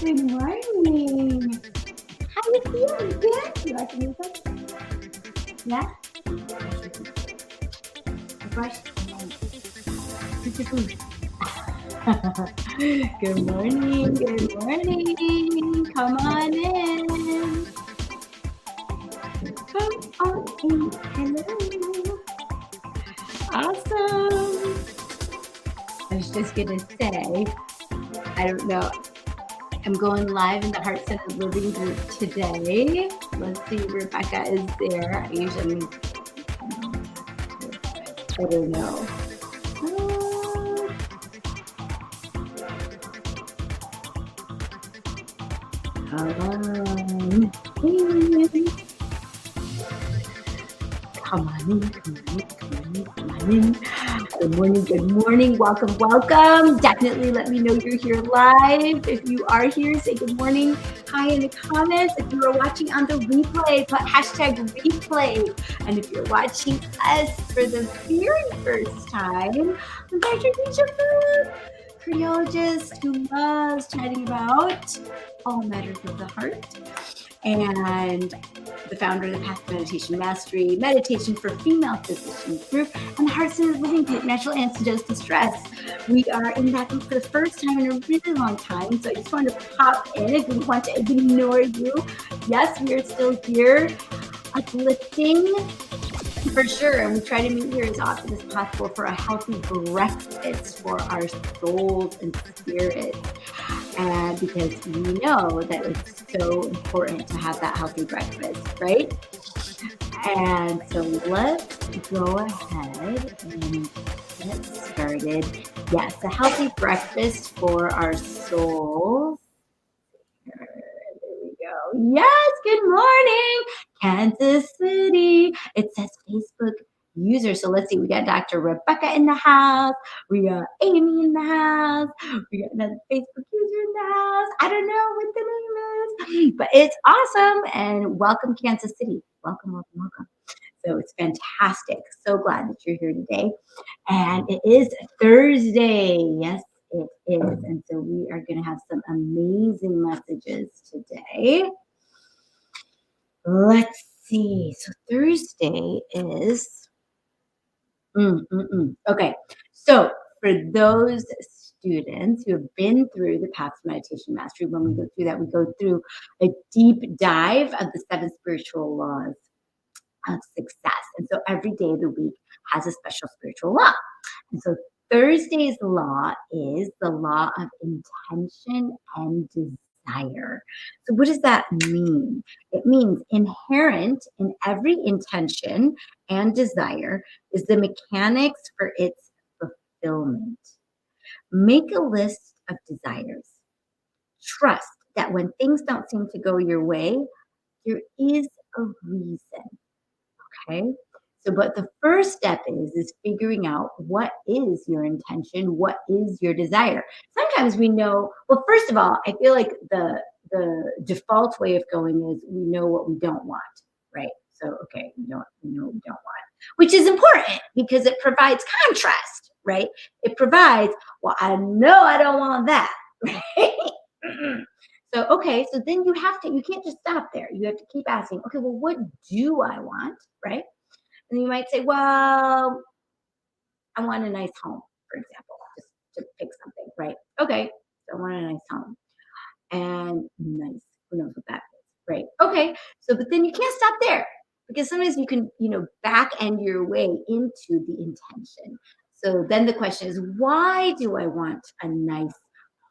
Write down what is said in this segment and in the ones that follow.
Good morning. How you feeling? Good? You like the music? Yeah? Brush. Eat your food. Good morning. Good morning. Come on in. Come on in. Hello. Awesome. I was just going to say, I don't know. I'm going live in the Heart Center Living Group today. Let's see if Rebecca is there. I usually, I don't know. Come on in. Good morning. Welcome. Definitely let me know you're here live. If you are here, say good morning. Hi in the comments. If you are watching on the replay, put hashtag replay. And if you're watching us for the very first time, I'm Dr. Disha, cardiologist who loves chatting about all matters of the heart, and the founder of the Path to Meditation Mastery, Meditation for Female Physicians group, and the Heart Center Living Group, Natural Antidotes to Stress. We are in that group for the first time in a really long time, so I just wanted to pop in. I didn't want to ignore you. Yes, we are still here, uplifting for sure, and we try to meet here as often as possible for a healthy breakfast for our souls and spirits. And because we know that it's so important to have that healthy breakfast, right? And so let's go ahead and get started. Yes, a healthy breakfast for our souls. There we go. Yes, good morning, Kansas City. It says Facebook user. So let's see, we got Dr. Rebecca in the house. We got Amy in the house. We got another Facebook user in the house. I don't know what the name is, but it's awesome. And welcome, Kansas City. Welcome. So it's fantastic. So glad that you're here today. And it is Thursday. Yes, it is. And so we are going to have some amazing messages today. Let's see. So Thursday is... Okay. So for those students who have been through the Path to Meditation Mastery, when we go through that, we go through a deep dive of the 7 spiritual laws of success. And so every day of the week has a special spiritual law. And so Thursday's law is the law of intention and desire. So what does that mean? It means inherent in every intention and desire is the mechanics for its fulfillment. Make a list of desires. Trust that when things don't seem to go your way, there is a reason. Okay? So, but the first step is figuring out what is your intention, what is your desire. Sometimes we know, well, first of all, I feel like the default way of going is we know what we don't want, right? So, okay, we know what we don't want, which is important because it provides contrast, right? It provides, well, I know I don't want that, right? So, okay, so then you can't just stop there. You have to keep asking, okay, well, what do I want, right? And you might say, well, I want a nice home, for example, just to pick something, right? Okay, so I want a nice home. And nice, who knows what that is, right? Okay, so but then you can't stop there because sometimes you can, back end your way into the intention. So then the question is, why do I want a nice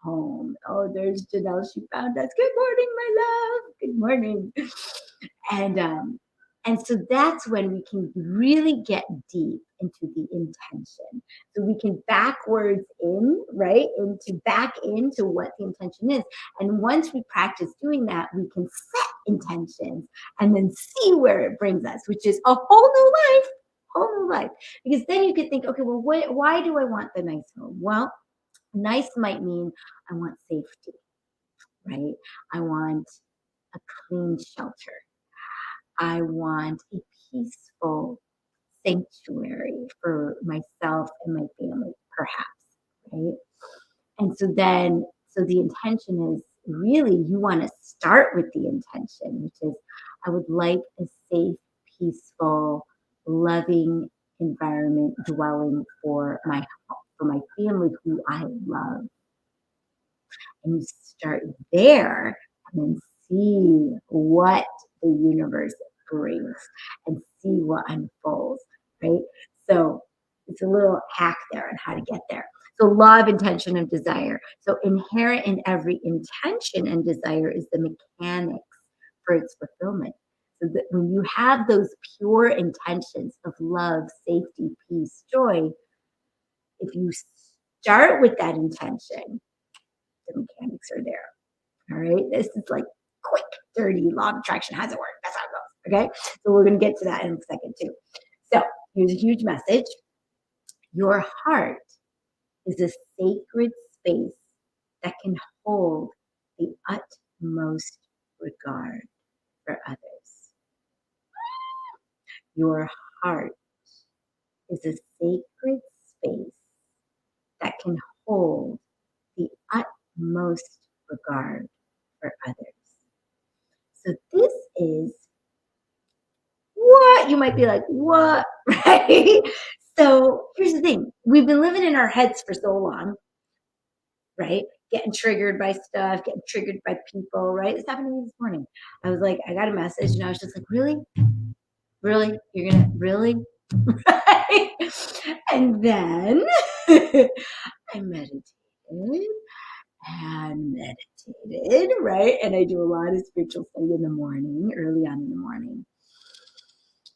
home? Oh, there's Janelle. She found us. Good morning, my love. Good morning. And so that's when we can really get deep into the intention. So we can backwards in, right? Back into what the intention is. And once we practice doing that, we can set intentions and then see where it brings us, which is a whole new life. Because then you could think, okay, well, why do I want the nice home? Well, nice might mean I want safety, right? I want a clean shelter. I want a peaceful sanctuary for myself and my family, perhaps, right? And so the intention is really you want to start with the intention, which is I would like a safe, peaceful, loving environment dwelling for my family who I love. And you start there and then see what the universe brings and see what unfolds, right? So it's a little hack there on how to get there. So love, intention, and desire. So inherent in every intention and desire is the mechanics for its fulfillment. So that when you have those pure intentions of love, safety, peace, joy, if you start with that intention, the mechanics are there. All right. This is like quick, dirty law of attraction. How's it work? That's how it goes. Okay. So we're going to get to that in a second too. So here's a huge message. Your heart is a sacred space that can hold the utmost regard for others. Your heart is a sacred space that can hold the utmost regard for others. So this is what you might be like, what? Right? So here's the thing. We've been living in our heads for so long, right? Getting triggered by stuff, getting triggered by people, right? This happened to me this morning. I was like, I got a message and I was just like, really? Really? You're gonna really? Right? And then I meditated and meditated, right? And I do a lot of spiritual study in the morning, early on in the morning.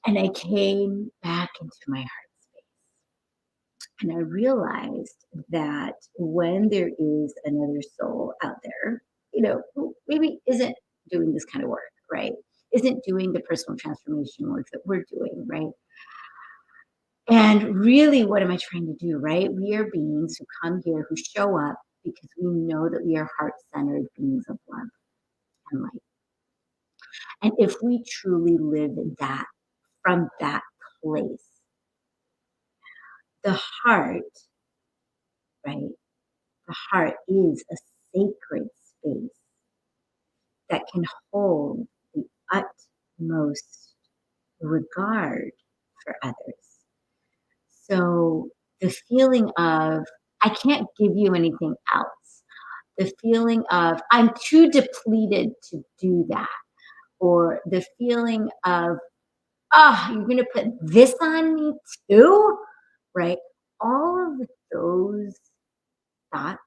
And I came back into my heart space. And I realized that when there is another soul out there, who maybe isn't doing this kind of work, right? Isn't doing the personal transformation work that we're doing, right? And really, what am I trying to do, right? We are beings who come here, who show up because we know that we are heart centered beings of love and light. And if we truly live in that, from that place, the heart, right? The heart is a sacred space that can hold the utmost regard for others. So the feeling of, I can't give you anything else. The feeling of, I'm too depleted to do that. Or the feeling of, you're going to put this on me too? Right? All of those thoughts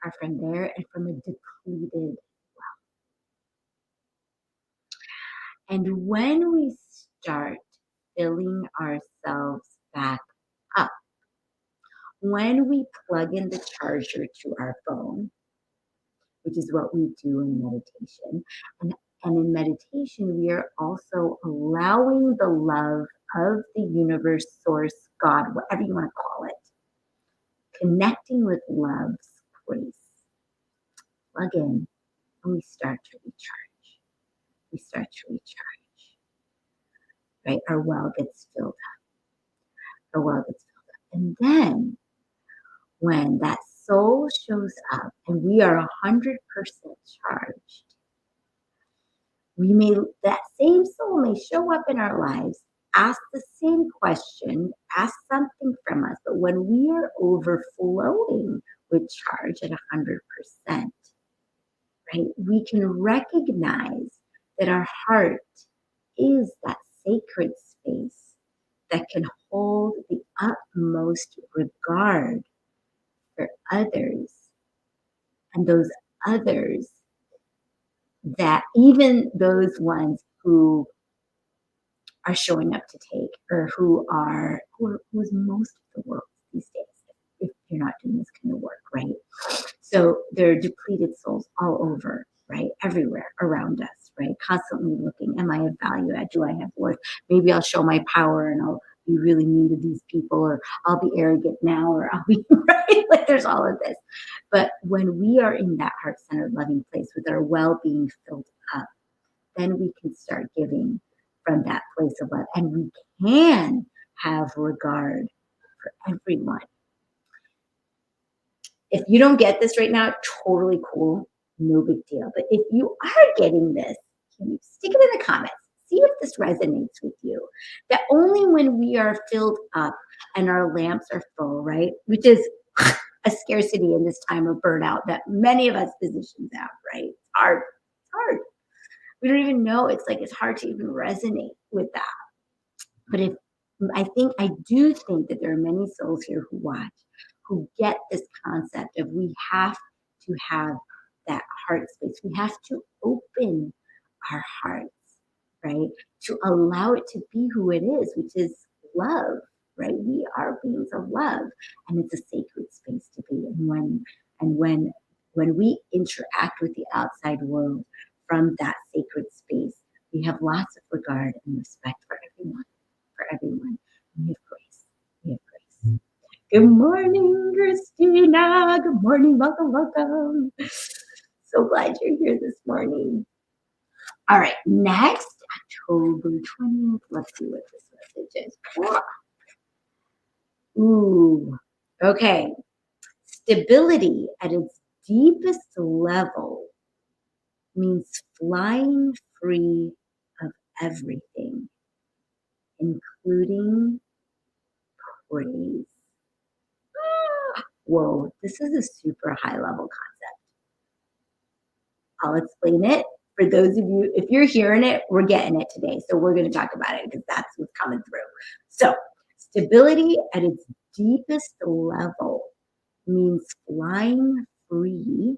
are from there and from a depleted. And when we start filling ourselves back up, when we plug in the charger to our phone, which is what we do in meditation, and in meditation, we are also allowing the love of the universe, source, God, whatever you want to call it, connecting with love's place. Plug in, and we start to recharge. We start to recharge, right? Our well gets filled up. Our well gets filled up. And then when that soul shows up and we are 100% charged, that same soul may show up in our lives, ask the same question, ask something from us, but when we are overflowing with charge at 100%, right, we can recognize that our heart is that sacred space that can hold the utmost regard for others. And those others that even those ones who are showing up to take, or who's most of the world these days, if you're not doing this kind of work, right? So there are depleted souls all over, right? Everywhere around us, right? Constantly looking, am I of value? Do I have worth? Maybe I'll show my power and I'll be really mean to these people, or I'll be arrogant now, or I'll be right. Like there's all of this. But when we are in that heart-centered, loving place with our well-being filled up, then we can start giving from that place of love. And we can have regard for everyone. If you don't get this right now, totally cool, no big deal. But if you are getting this, can you stick it in the comments? See if this resonates with you. That only when we are filled up and our lamps are full, right? Which is a scarcity in this time of burnout that many of us physicians have, right? It's hard. It's hard. We don't even know. It's hard to even resonate with that. But I do think that there are many souls here who watch, who get this concept of we have to have that heart space. We have to open our hearts, right? To allow it to be who it is, which is love, right? We are beings of love, and it's a sacred space to be. And when we interact with the outside world from that sacred space, we have lots of regard and respect for everyone. We have grace. We have grace. Good morning, Christina. Good morning. Welcome, welcome. So glad you're here this morning. All right, next, October 20th. Let's see what this message is. Ooh, okay. Stability at its deepest level means flying free of everything, including praise. Whoa, this is a super high level concept. I'll explain it. For those of you, if you're hearing it, we're getting it today. So we're going to talk about it because that's what's coming through. So stability at its deepest level means flying free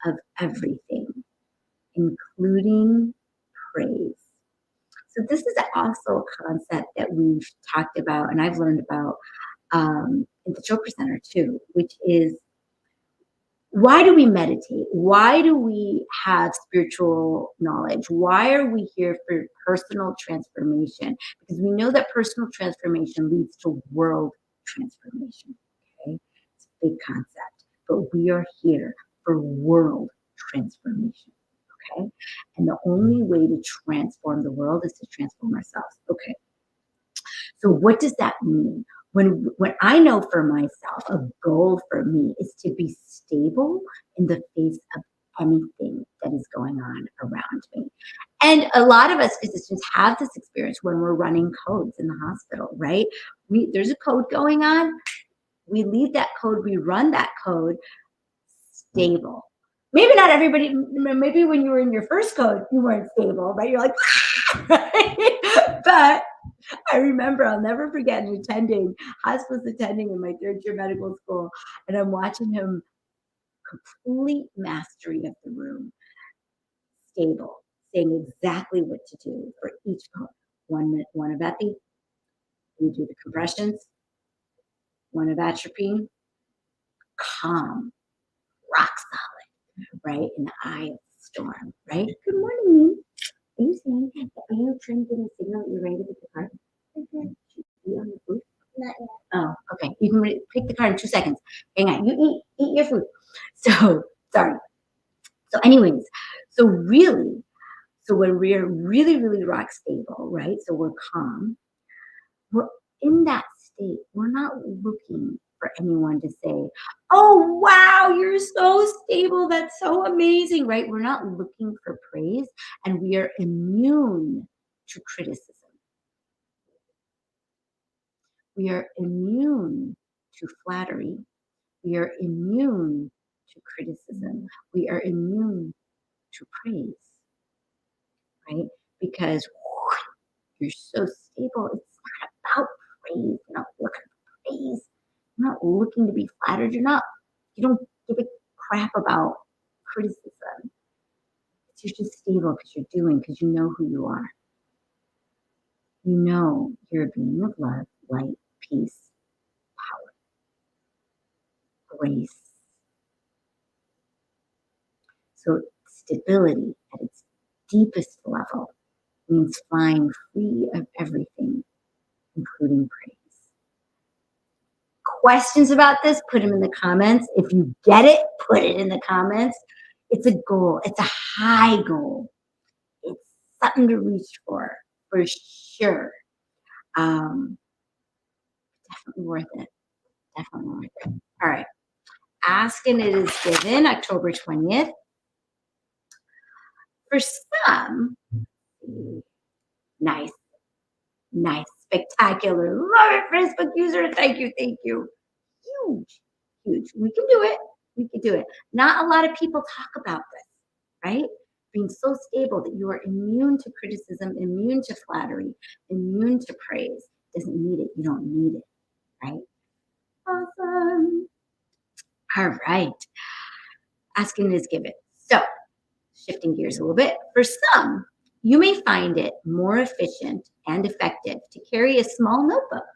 of everything, including praise. So this is also a concept that we've talked about and I've learned about in the Chopra Center too, which is, why do we meditate? Why do we have spiritual knowledge? Why are we here for personal transformation? Because we know that personal transformation leads to world transformation. Okay, it's a big concept, but we are here for world transformation. Okay, and the only way to transform the world is to transform ourselves. Okay, so what does that mean? When I know for myself, a goal for me is to be stable in the face of anything that is going on around me. And a lot of us physicians have this experience when we're running codes in the hospital, right? There's a code going on. We lead that code, we run that code stable. Maybe not everybody, maybe when you were in your first code, you weren't stable, right? You're like, right? But I remember, I'll never forget hospice attending in my third year medical school, and I'm watching him, complete mastery of the room, stable, saying exactly what to do for each code. One of epi, you do the compressions, one of atropine, calm, rock solid, right? In the eye of the storm, right? Good morning. Are you saying, are you trying to get a signal that you're ready to pick the card? Should be on the booth? Not yet. Oh, okay. You can pick the card in 2 seconds. Hang on. You eat your food. So, sorry. So anyways, so when we're really, really rock stable, right? So we're calm. We're in that state. We're not looking for anyone to say, oh, wow, you're so stable. That's so amazing, right? We're not looking for praise, and we are immune to criticism. We are immune to flattery. We are immune to criticism. We are immune to praise, right? Because you're so stable. It's not about praise. You're not looking for praise. You're not looking to be flattered. You don't give a crap about criticism. You're just stable because you know who you are. You know you're a being of love, light, peace, power, grace. So stability at its deepest level means flying free of everything, including praise. Questions about this, put them in the comments. If you get it, put it in the comments. It's a goal. It's a high goal. It's something to reach for sure. Definitely worth it. Definitely worth it. All right. Ask and it is given, October 20th. For some, nice, spectacular. Love it, Facebook user. Thank you. Huge. We can do it. Not a lot of people talk about this, right? Being so stable that you are immune to criticism, immune to flattery, immune to praise. Doesn't need it. You don't need it, right? Awesome. All right. Asking is given. So, shifting gears a little bit. For some, you may find it more efficient and effective to carry a small notebook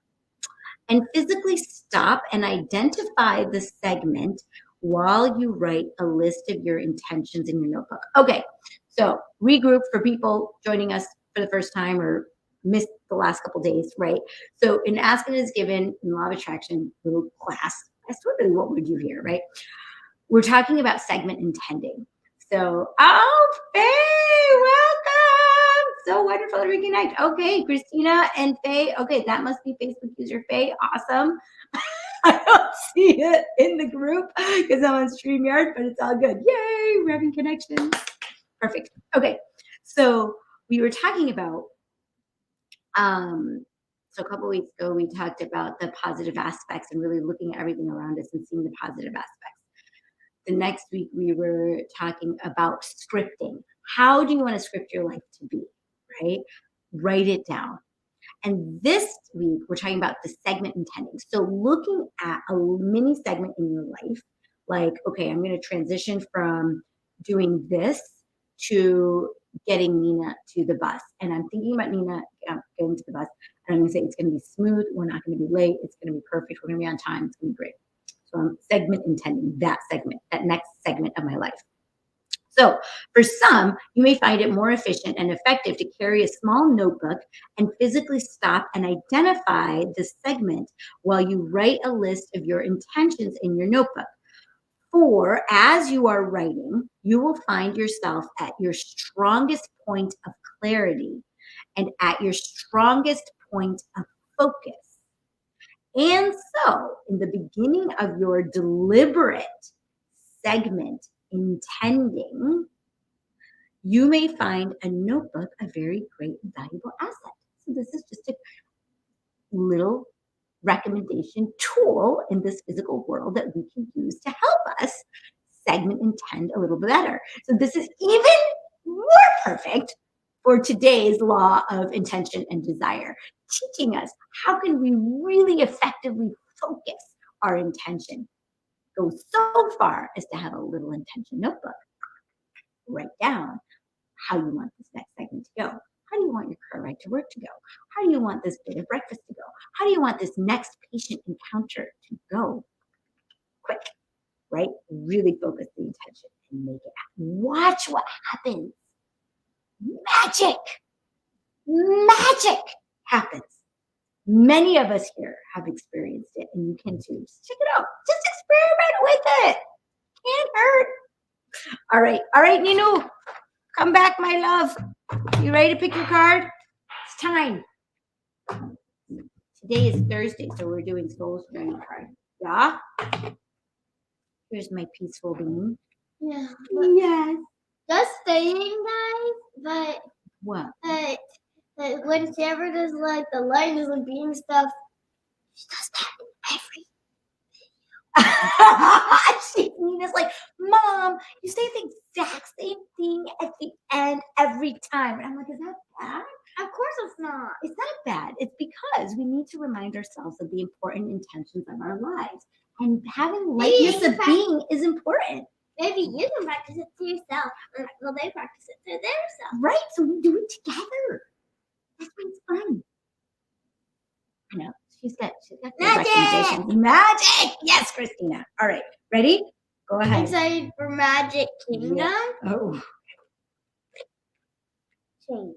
and physically stop and identify the segment while you write a list of your intentions in your notebook. Okay, so regroup for people joining us for the first time or missed the last couple days, right? So in Asking is Given, in Law of Attraction little class, that's really what we do here, right? We're talking about segment intending. So, Faye, welcome. So wonderful to reconnect. Okay, Christina and Faye. Okay, that must be Facebook user Faye. Awesome. I don't see it in the group because I'm on StreamYard, but it's all good. Yay, we're having connections. Perfect. Okay, so we were talking about, so a couple weeks ago, we talked about the positive aspects and really looking at everything around us and seeing the positive aspects. The next week, we were talking about scripting. How do you want to script your life to be, right? Write it down. And this week, we're talking about the segment intending. So looking at a mini segment in your life, like, okay, I'm going to transition from doing this to getting Nina to the bus. And I'm thinking about Nina getting to the bus. And I'm going to say it's going to be smooth. We're not going to be late. It's going to be perfect. We're going to be on time. It's going to be great. So I'm segment intending that segment, that next segment of my life. So for some, you may find it more efficient and effective to carry a small notebook and physically stop and identify the segment while you write a list of your intentions in your notebook. For as you are writing, you will find yourself at your strongest point of clarity and at your strongest point of focus. And so, in the beginning of your deliberate segment intending, you may find a notebook a very great and valuable asset. So this is just a little recommendation tool in this physical world that we can use to help us segment intend a little bit better. So this is even more perfect for today's law of intention and desire, teaching us how can we really effectively focus our intention. Go so far as to have a little intention notebook. Write down how you want this next segment to go. How do you want your car ride to work to go? How do you want this bit of breakfast to go? How do you want this next patient encounter to go? Quick, right? Really focus the intention and make it happen. Watch what happens. Magic happens. Many of us here have experienced it, and you can too. Just check it out. Just experiment with it. Can't hurt. All right, Ninu. Come back, my love. You ready to pick your card? It's time. Today is Thursday, so we're doing soul sharing card. Yeah? Here's my peaceful being. Yeah. Yes. Just saying, guys, but what? That when Sarah does like the light isn't being stuff, she does that every. Nina's like, Mom, you say the exact same thing at the end every time. And I'm like, is that bad? Of course it's not. It's not bad. It's because we need to remind ourselves of the important intentions of our lives. And having lightness of being is important. Maybe you can practice it to yourself, while they practice it to themselves. Right, so we do it together. That's why it's fun. I know, she's got good recommendations. Magic! Yes, Christina. All right, ready? Go ahead. Excited for Magic Kingdom? Yeah. Oh. Change.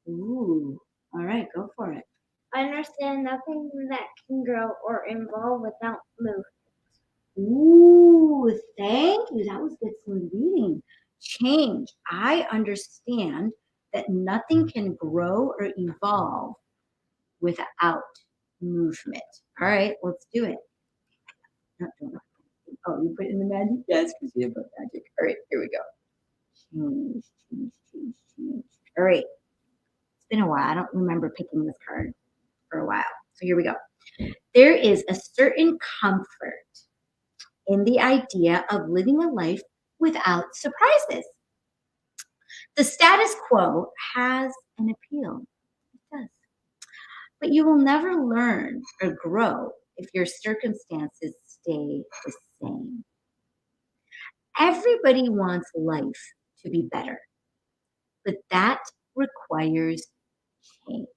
Ooh. All right, go for it. I understand nothing that can grow or evolve without movement. Ooh, thank you. That was good smooth reading. Change. I understand that nothing can grow or evolve without movement. All right, let's do it. Oh, you put in the magic? Yes, because you put magic. All right, here we go. Change, change, change, change. All right. It's been a while. I don't remember picking this card for a while. So here we go. There is a certain comfort in the idea of living a life without surprises. The status quo has an appeal. It does. But you will never learn or grow if your circumstances stay the same. Everybody wants life to be better, but that requires change.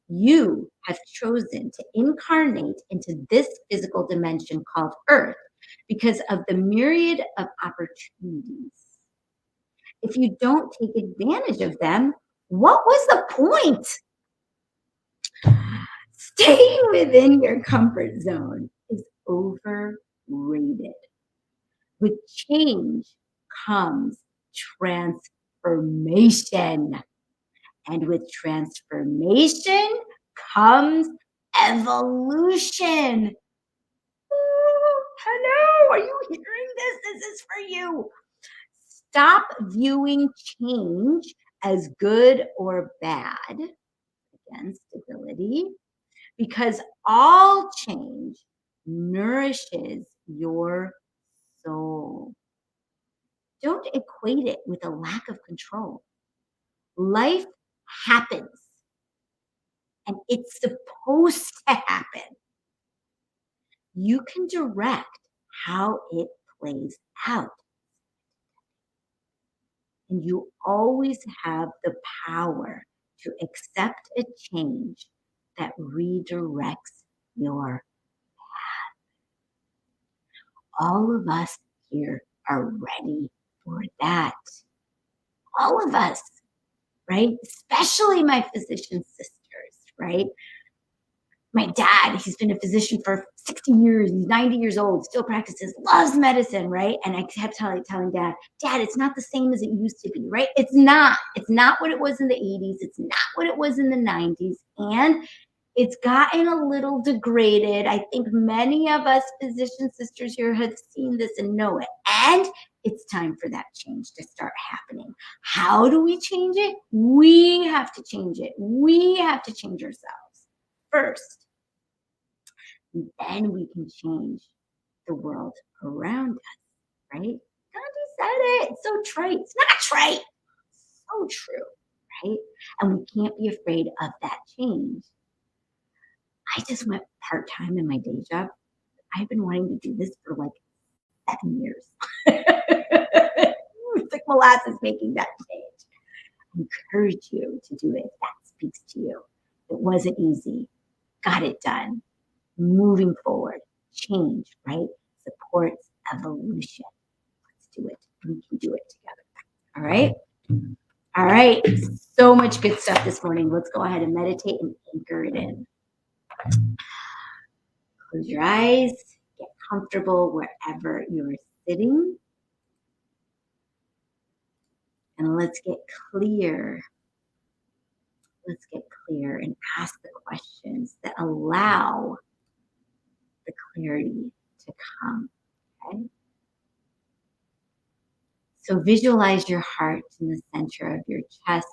You have chosen to incarnate into this physical dimension called Earth because of the myriad of opportunities. If you don't take advantage of them, what was the point? Staying within your comfort zone is overrated. With change comes transformation. And with transformation comes evolution. Ooh, hello, are you hearing this? This is for you. Stop viewing change as good or bad, again, stability, because all change nourishes your soul. Don't equate it with a lack of control. Life happens, and it's supposed to happen. You can direct how it plays out. And you always have the power to accept a change that redirects your path. All of us here are ready for that. All of us, right? Especially my physician sisters, right? My dad, he's been a physician for 60 years. He's 90 years old, still practices, loves medicine, right? And I kept telling Dad, it's not the same as it used to be, right? It's not. It's not what it was in the 80s. It's not what it was in the 90s. And it's gotten a little degraded. I think many of us physician sisters here have seen this and know it. And it's time for that change to start happening. How do we change it? We have to change it. We have to change ourselves first. And then we can change the world around us, right? Gandhi said it. It's so trite. It's not trite. It's so true, right? And we can't be afraid of that change. I just went part-time in my day job. I've been wanting to do this for like 7 years. It's like molasses making that change. I encourage you to do it. That speaks to you. It wasn't easy. Got it done. Moving forward, change, right? Supports evolution. Let's do it. We can do it together. All right. All right. So much good stuff this morning. Let's go ahead and meditate and anchor it in. Close your eyes. Get comfortable wherever you're sitting. And let's get clear. Let's get clear and ask the questions that allow the clarity to come. Okay? So visualize your heart in the center of your chest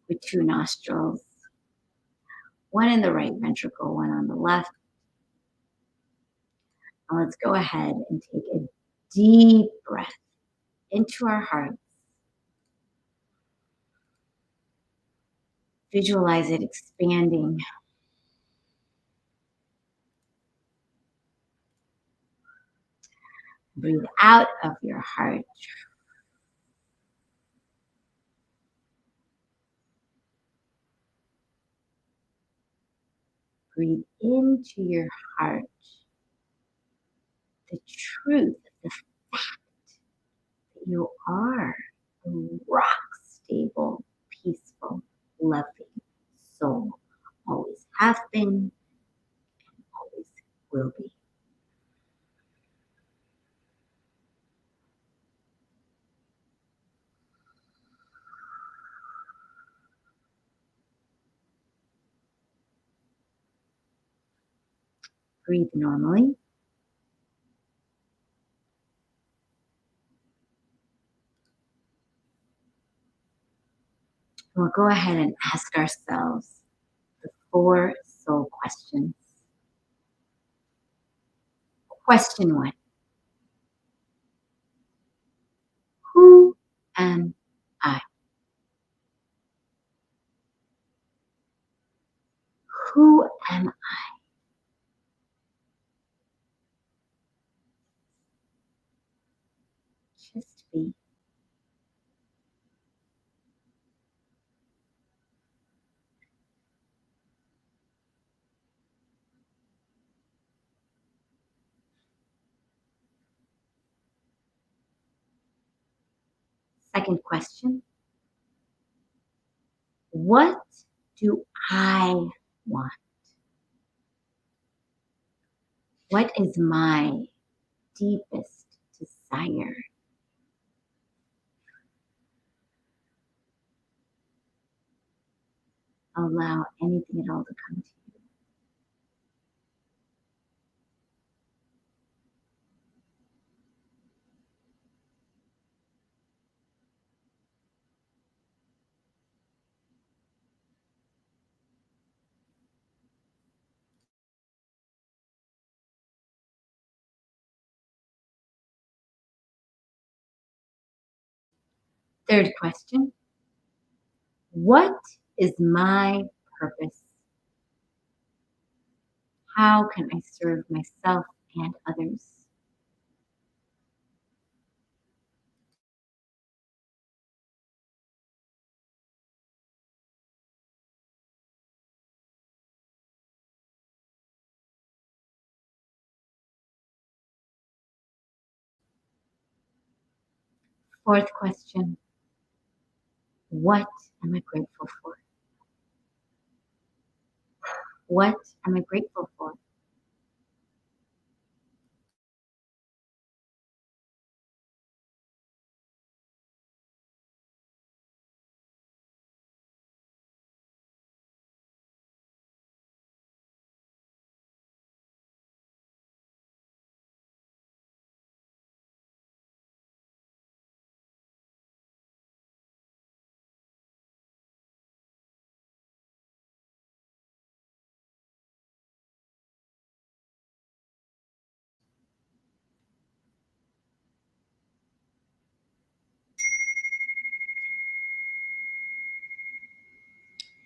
with 2 nostrils, one in the right ventricle, one on the left. Now let's go ahead and take a deep breath into our hearts. Visualize it expanding. Breathe out of your heart. Breathe into your heart the truth, the fact that you are a rock stable, peaceful, loving soul. Always have been and always will be. Breathe normally. We'll go ahead and ask ourselves the 4 soul questions. Question 1. Who am I? Who am I? Just be. Second question. What do I want? What is my deepest desire? Allow anything at all to come to you. Third question. What is my purpose? How can I serve myself and others? Fourth question. What am I grateful for? What am I grateful for?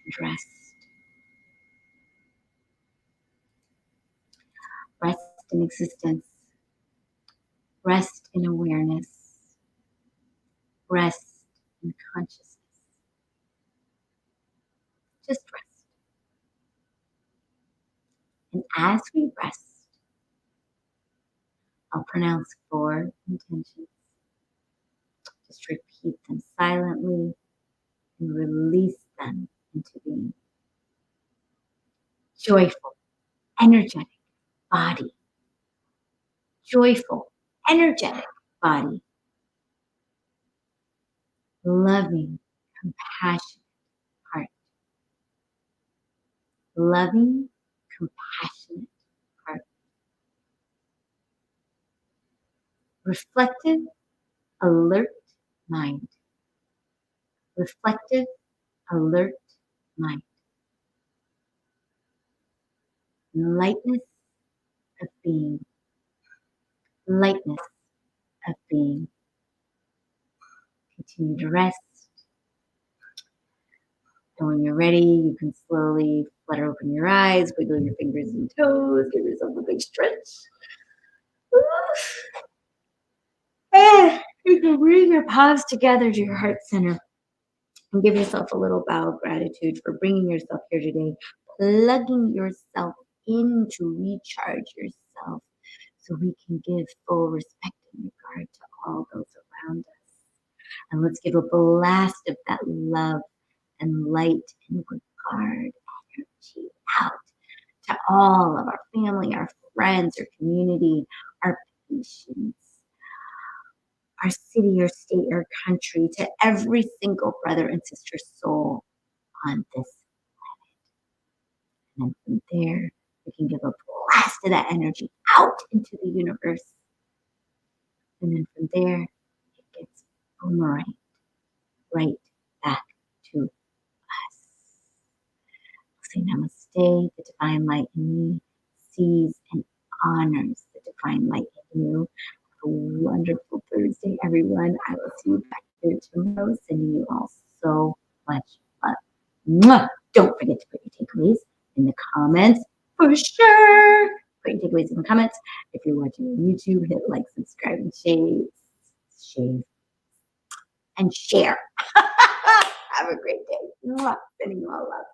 And rest. Rest in existence. Rest in awareness. Rest in consciousness. Just rest. And as we rest, I'll pronounce 4 intentions. Just repeat them silently and release them into being. Joyful, energetic body. Joyful, energetic body. Loving, compassionate heart. Loving, compassionate heart. Reflective, alert mind. Reflective, alert mind. Lightness of being. Lightness of being. Continue to rest. And when you're ready, you can slowly flutter open your eyes, wiggle your fingers and toes, give yourself a big stretch. You can bring your palms together to your heart center and give yourself a little bow of gratitude for bringing yourself here today, plugging yourself in to recharge yourself so we can give full respect and regard to all those around us. And let's give a blast of that love and light and regard energy out to all of our family, our friends, our community, our patients, our city, our state, our country, to every single brother and sister soul on this planet. And then from there, we can give a blast of that energy out into the universe. And then from there, it gets boomerang right back to us. Say namaste. The divine light in me sees and honors the divine light in you. Have a wonderful Thursday, everyone. I will see you back here tomorrow. Sending you all so much love. Mwah! Don't forget to put your takeaways in the comments for sure. Put your takeaways in the comments. If you're watching on YouTube, hit like, subscribe, and share. Have a great day. Mwah! Sending you all love.